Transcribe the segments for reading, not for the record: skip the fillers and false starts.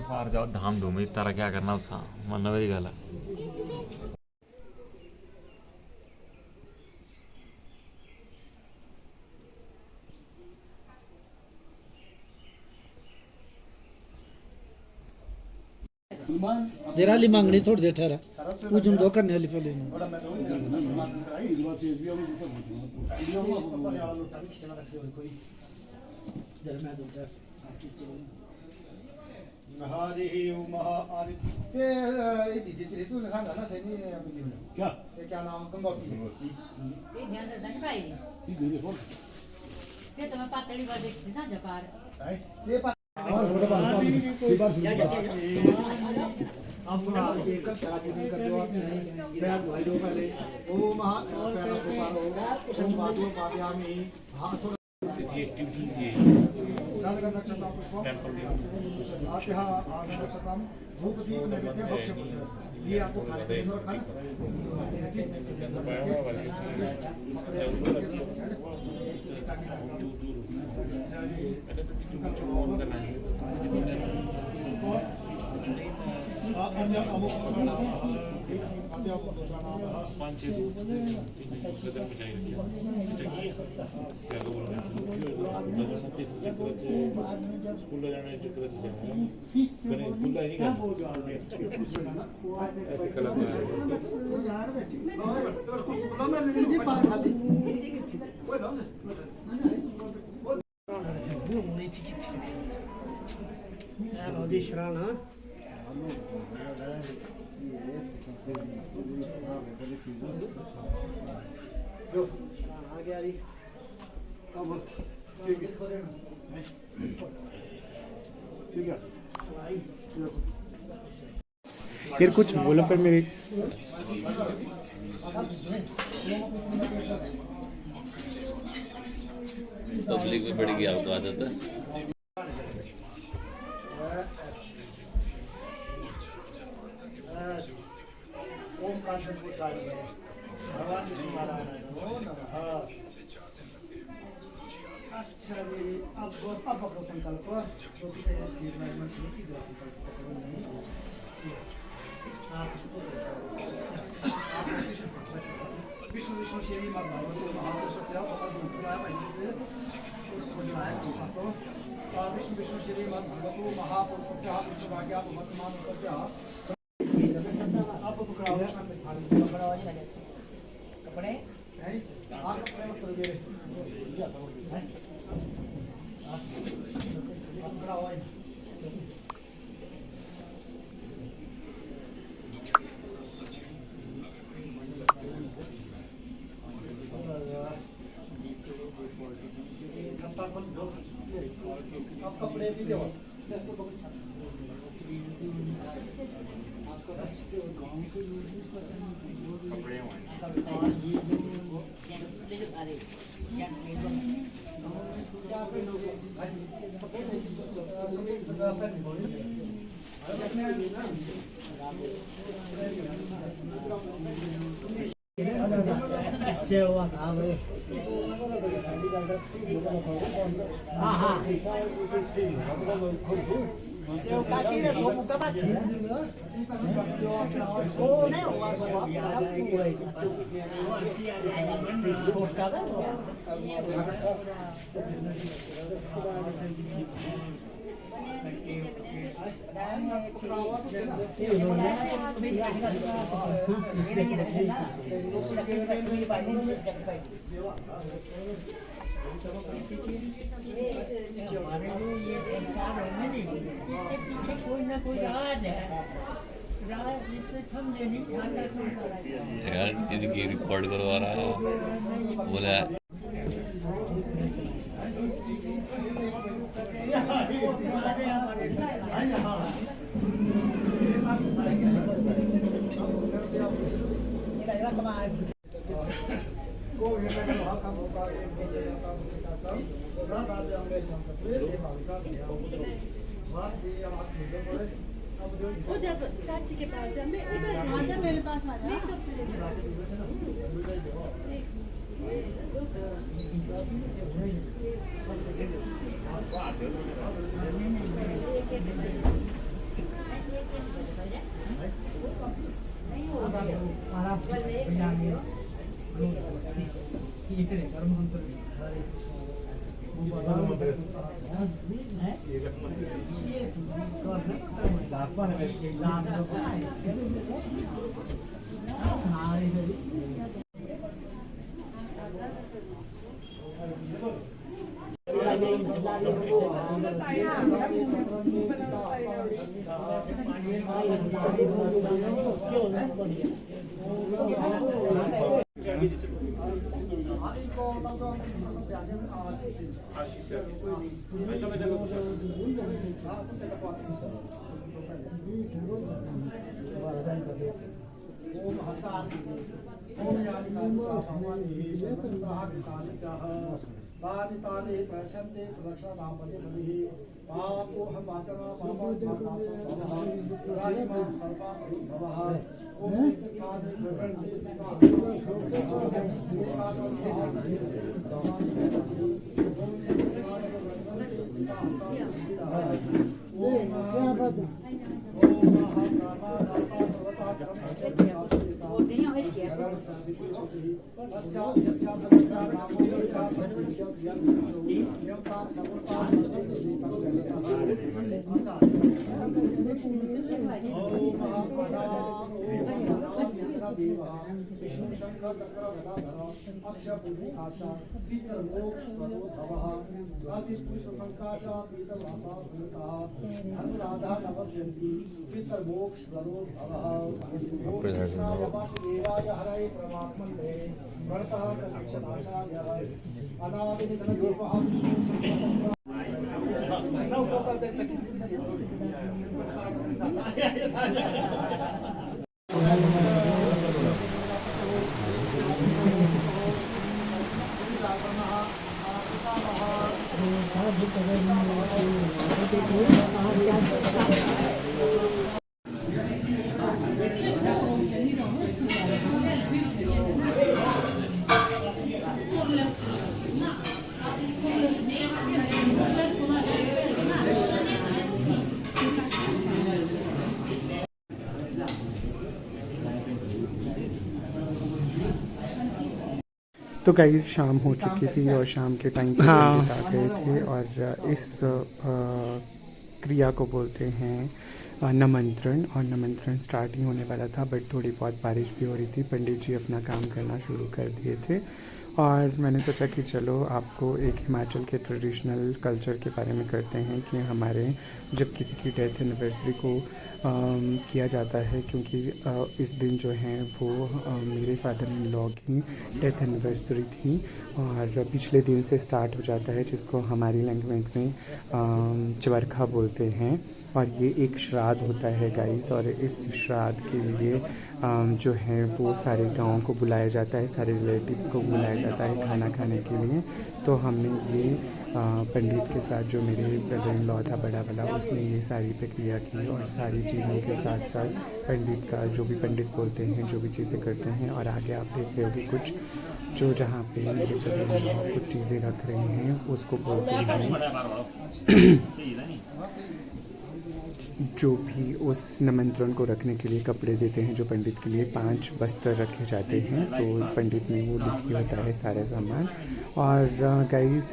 बाहर जाओ धाम धूम तारा क्या करना उसका मन मेरी गल देर वाली मांगनी थोड़ी देर ठहरा पूछूं दो करने वाली पहले हरि महा आदि से दीदी तू लिखा ना सही नहीं क्या से क्या नाम गंगोटी ये ध्यान रखना भाई ये तो मैं पातली बात देखती ना जपार है से और बड़ा बात आप एक शराब पीने कर दो आप नहीं मैं धोई दो पहले ओ महा पैरा को पारो ओम बादो पाद्यामी हाथ भूपदीप नैवेद्य भक्ष्य ये आपको खाने के लिए खाना स्कूल जाने चक्कर स्कूल नहीं ऐसे कला फिर कुछ बोला पर मेरी पब्लिक में बढ़ गया तो आदत है ओम कांचन पुषाय भगवान विष्णु नारायण नमो नमः अब अपना संकल्प जो भी है श्री नारायण श्री की द्वारा संकल्प करो नहीं आप विष्णु विष्णु श्री भागवतो महापुरुषस्य पदुपराय वैदिके उसकोजनाय पासो विष्णु विष्णु श्री भागवतो महापुरुषस्य विष्णु भाग्या वर्तमान सत्य आप पकड़ाओ कपड़े हैं आप कपड़े मत लगे हैं आप पकड़ाओ आप कपड़े भी दो इसके पीछे कोई ना कोई राज है राज जिससे समझे नहीं छाता यार इनकी रिकॉर्ड करवा रहा है बोला वो जब चाची के पास जब मैं उधर आ जा मेरे पास आ जा तानि प्रशन्ते प्रदक्षिणापदे बलिः पापो हम मातरः पापो राजिमा सर्वा भवः ओम तीर्थादि भगवन्ते विष्णु शंकर चक्र गदाधर अक्षय पुण्य आशा पीतल मोक्ष प्रदो भवः राशिष पुष्प संकाशा पीतल वासा सुता धर्म राधा नमस्यन्ति पीतल मोक्ष प्रदो भवः वासुदेवाय हरये परमात्मने प्रणतः कल्पनाशाय अनादि निधन योगः नौ कोता से चकित तो गाइस शाम हो चुकी थी और शाम के टाइम पर पंडित आ गए थे और इस क्रिया को बोलते हैं नमंत्रण। और नमंत्रण स्टार्ट ही होने वाला था बट थोड़ी बहुत बारिश भी हो रही थी। पंडित जी अपना काम करना शुरू कर दिए थे और मैंने सोचा कि चलो आपको एक हिमाचल के ट्रेडिशनल कल्चर के बारे में करते हैं कि हमारे जब किसी की डेथ एनिवर्सरी को किया जाता है, क्योंकि इस दिन जो है वो मेरे फादर इन लॉ की डेथ एनिवर्सरी थी और पिछले दिन से स्टार्ट हो जाता है, जिसको हमारी लैंग्वेज में चबरखा बोलते हैं। और ये एक श्राद्ध होता है गाइस, और इस श्राद्ध के लिए जो है वो सारे गाँव को बुलाया जाता है, सारे रिलेटिव्स को बुलाया जाता है खाना खाने के लिए। तो हमने ये पंडित के साथ, जो मेरे ब्रदर इन लॉ था बड़ा वाला, उसने ये सारी प्रक्रिया की और सारी चीज़ों के साथ साथ पंडित का जो भी पंडित बोलते हैं जो भी चीज़ें करते हैं। और आगे आप देख रहे होगे कुछ जो जहाँ पे मेरे ब्रदर इन लॉ कुछ चीज़ें रख रहे हैं उसको बोलते हैं जो भी उस निमंत्रण को रखने के लिए कपड़े देते हैं, जो पंडित के लिए 5 वस्त्र रखे जाते हैं, तो पंडित ने वो लिखी होता है सारा सामान। और गाइस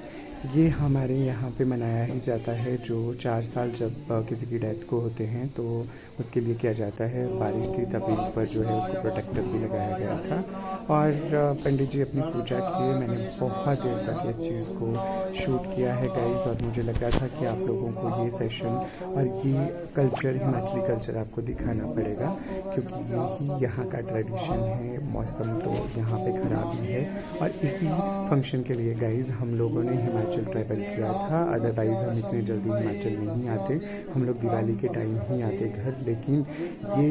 ये हमारे यहाँ पे मनाया ही जाता है, जो 4 साल जब किसी की डेथ को होते हैं तो उसके लिए किया जाता है। बारिश थी तभी ऊपर जो है उसको प्रोटेक्टर भी लगाया गया था और पंडित जी अपनी पूजा किए। मैंने बहुत देर तक इस चीज़ को शूट किया है गाइस, और मुझे लगा था कि आप लोगों को ये सेशन और ये कल्चर, हिमाचली कल्चर आपको दिखाना पड़ेगा, क्योंकि यही यहाँ का ट्रेडिशन है। मौसम तो यहाँ पे ख़राब ही है और इसी फंक्शन के लिए गाइस हम लोगों ने हिमाचल हिमाचल ट्रैवल किया था। अदरवाइज़ हम इतने जल्दी हिमाचल नहीं आते, हम लोग दिवाली के टाइम ही आते घर। लेकिन ये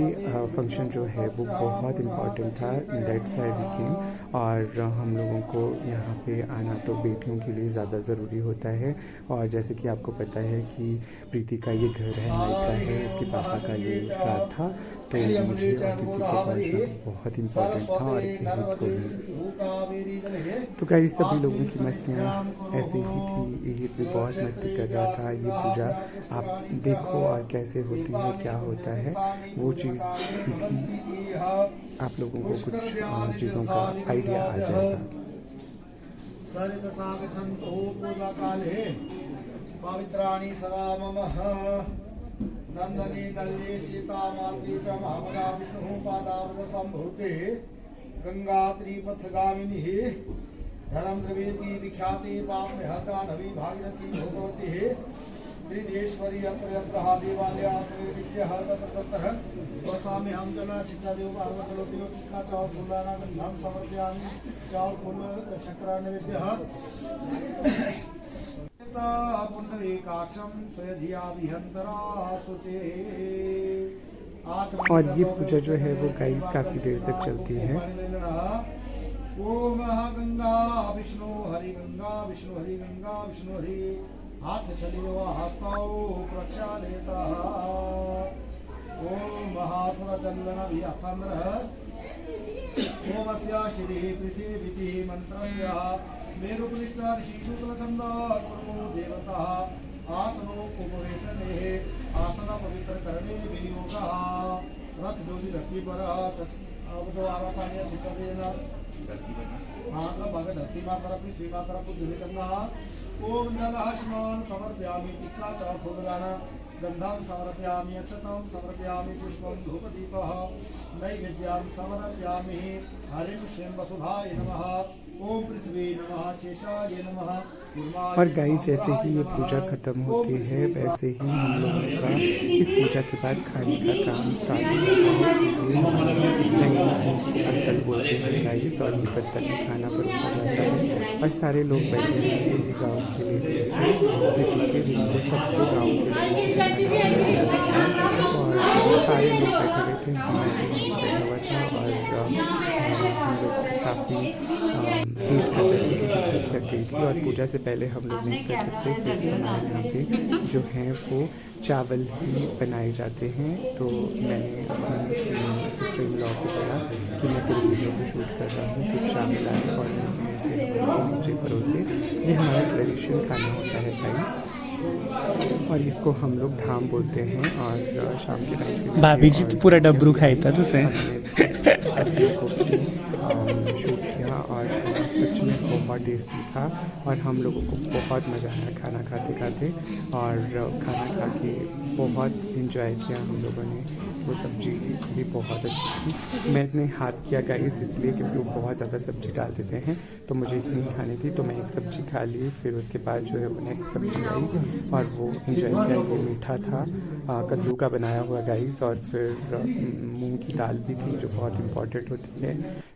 फंक्शन जो है वो बहुत इम्पॉर्टेंट था, दैट्स व्हाई वी केम। और हम लोगों को यहाँ पे आना तो बेटियों के लिए ज़्यादा ज़रूरी होता है। और जैसे कि आपको पता है कि प्रीति का ये घर है, मायका है, उसके पापा का ये श्राद्ध था, तो मुझे और दीदी को पहुँचना बहुत इम्पॉर्टेंट था और ईद को भी। तो गाइस सभी लोगों की मस्तियाँ ऐसे ही थी, ईद भी बहुत मस्ती कर रहा था। ये पूजा आप देखो और कैसे होती है, क्या होता है, वो चीज़ आप लोगों को कुछ चीज़ों का आइडिया आ जाएगा। पवित्राणि सदा मम नंदने नल्ले सीता माते च महामना विष्णु पादाब्ज संभूते गंगा त्रिपथगामिनी धर्म द्रवेति विख्याते पाप हता नवी भागीरथी भगवती त्रिदेश्वरी अत्र यत्र देवालया सविर्नित्यः तत्र वसामि हम जना चित्तादेव पार्वती का चावल फूलाना गंधम समर्पयामि चावल फूल शक्रा नैवेद्यः पुंडरीकाक्षं स्वधिया विहंतरा सुचे। और ये पूजा जो है वो गाइस काफ़ी देर तक चलती है। ओम गंगा विष्णु हरि गंगा विष्णु हरि गंगा विष्णु हरि हाथ चलियो हस्ताओ प्रक्षालेता ओम महापुरचंदन विहतंद्र ओमस्या श्री पृथ्वी मंत्रस्य मेरुपृष्ठ ऋषि शुक्ल छंद कुरु देवता आसनो उपवेशने आसन पवित्र करणे विनियोगः रथ ज्योति धरती पर अवद्वारा पानी सिद्धेन मात्र भग धरती मातर पृथ्वी मातर पृथ्वी करना ओम जलः स्नान समर्पयामि टिक्का च फूलदान गंधं समर्पयामि अक्षतं समर्पयामि पुष्पं धूपदीपः नैवेद्यं समर्पयामि हरिं श्रीं वसुधाय नमः ओम पृथ्वी नमः शेषाय नमः। और गाइस जैसे ही ये पूजा ख़त्म होती है वैसे ही हम लोगों का इस पूजा के बाद खाने का काम चालू होता है। इसको पत्तल बोलते हैं गाइस, और ये पत्तल में खाना परोसा जाता है और सारे लोग बैठे रहते हैं। गाँव के लेडीज़ थे के जिनको सबको गाँव के और सारे लोग बैठे हुए थे, बैठा हुआ था और हम लोग काफ़ी वेट कर रहे थे कि भूख लग गई थी। और पूजा से पहले हम लोग नहीं कर सकते, क्योंकि हमारे यहाँ पे जो हैं वो चावल ही बनाए जाते हैं। तो मैंने अपनी सिस्टर इन लॉ को बोला कि मैं तेरे वीडियो को शूट कर रहा हूँ, तो चावल आए और मैंने ऐसे नीचे परोसे। ये हमारा ट्रेडिशनल खाना होता है गाइस, और इसको हम लोग धाम बोलते हैं। और शाम के टाइम भाभी जी तो पूरा डबरू खाई था तुझसे सब्जी को शूट किया और सच में बहुत टेस्टी था और हम लोगों को बहुत मज़ा आया खाना खाते खाते। और खाना खा के बहुत इंजॉय किया हम लोगों ने। वो सब्ज़ी भी बहुत अच्छी थी। मैंने हाथ किया गाइस इसलिए क्योंकि वो बहुत ज़्यादा सब्ज़ी डाल देते हैं, तो मुझे इतनी खानी थी, तो मैं एक सब्ज़ी खा ली। फिर उसके बाद जो है वो नेक्स्ट सब्ज़ी आई और वो इंजॉय किया। ये मीठा था, कद्दू का बनाया हुआ गाइस, और फिर मूंग की दाल भी थी जो बहुत इम्पॉर्टेंट होती है।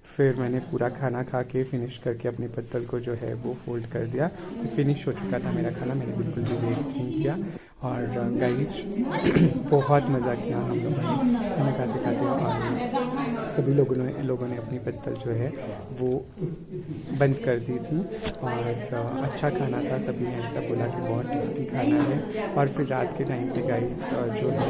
फिर मैंने पूरा खाना खा के फिनिश करके अपने पत्तल को जो है वो फोल्ड कर दिया। फिनिश हो चुका था मेरा खाना, मैंने बिल्कुल भी वेस्ट नहीं किया। और गाइस बहुत मज़ा किया हम लोगों ने खाना खाते खाते। और सभी लोगों ने अपनी पत्तल जो है वो बंद कर दी थी। और अच्छा खाना था, सभी ने ऐसा बोला कि बहुत टेस्टी खाना है। और फिर रात के टाइम पे गाइस जो है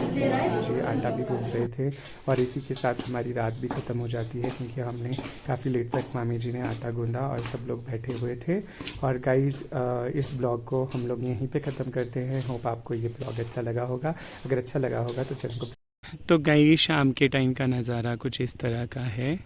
मुझे आटा भी गूंथ रहे थे, और इसी के साथ हमारी रात भी ख़त्म हो जाती है क्योंकि हमने काफ़ी लेट तक मामी जी ने आटा गूंदा और सब लोग बैठे हुए थे। और गाइस इस ब्लॉग को हम लोग यहीं पे ख़त्म करते हैं। होप आपको ये ब्लॉग अच्छा लगा होगा। अगर अच्छा लगा होगा तो चैनल को। तो गाइस शाम के टाइम का नज़ारा कुछ इस तरह का है।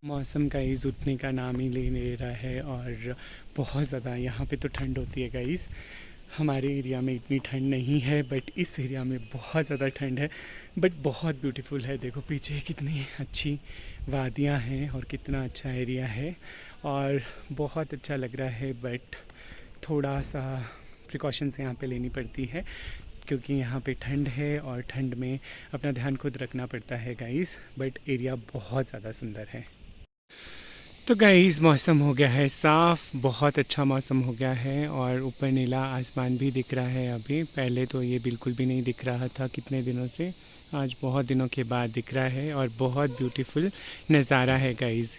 मौसम गाइस उठने का नाम ही ले रहा है और बहुत ज़्यादा यहाँ पे तो ठंड होती है गाइस। हमारे एरिया में इतनी ठंड नहीं है, बट इस एरिया में बहुत ज़्यादा ठंड है, बट बहुत ब्यूटीफुल है। देखो पीछे कितनी अच्छी वादियाँ हैं और कितना अच्छा एरिया है। और बहुत अच्छा लग रहा है, बट थोड़ा सा प्रिकॉशंस यहाँ पे लेनी पड़ती है क्योंकि यहाँ पे ठंड है और ठंड में अपना ध्यान खुद रखना पड़ता है गाइस। बट एरिया बहुत ज़्यादा सुंदर है। तो गाइस मौसम हो गया है साफ़, बहुत अच्छा मौसम हो गया है और ऊपर नीला आसमान भी दिख रहा है अभी। पहले तो ये बिल्कुल भी नहीं दिख रहा था कितने दिनों से, आज बहुत दिनों के बाद दिख रहा है और बहुत ब्यूटीफुल नज़ारा है गाइस।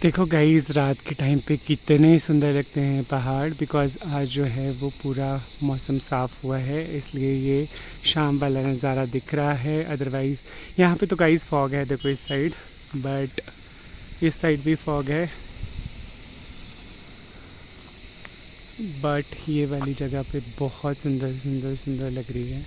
देखो गाइस रात के टाइम पे कितने सुंदर लगते हैं पहाड़, बिकॉज़ आज जो है वो पूरा मौसम साफ़ हुआ है, इसलिए ये शाम वाला नज़ारा दिख रहा है। अदरवाइज़ यहाँ पे तो गाइस फॉग है, देखो इस साइड, बट इस साइड भी फॉग है, बट ये वाली जगह पे बहुत सुंदर सुंदर सुंदर लग रही है।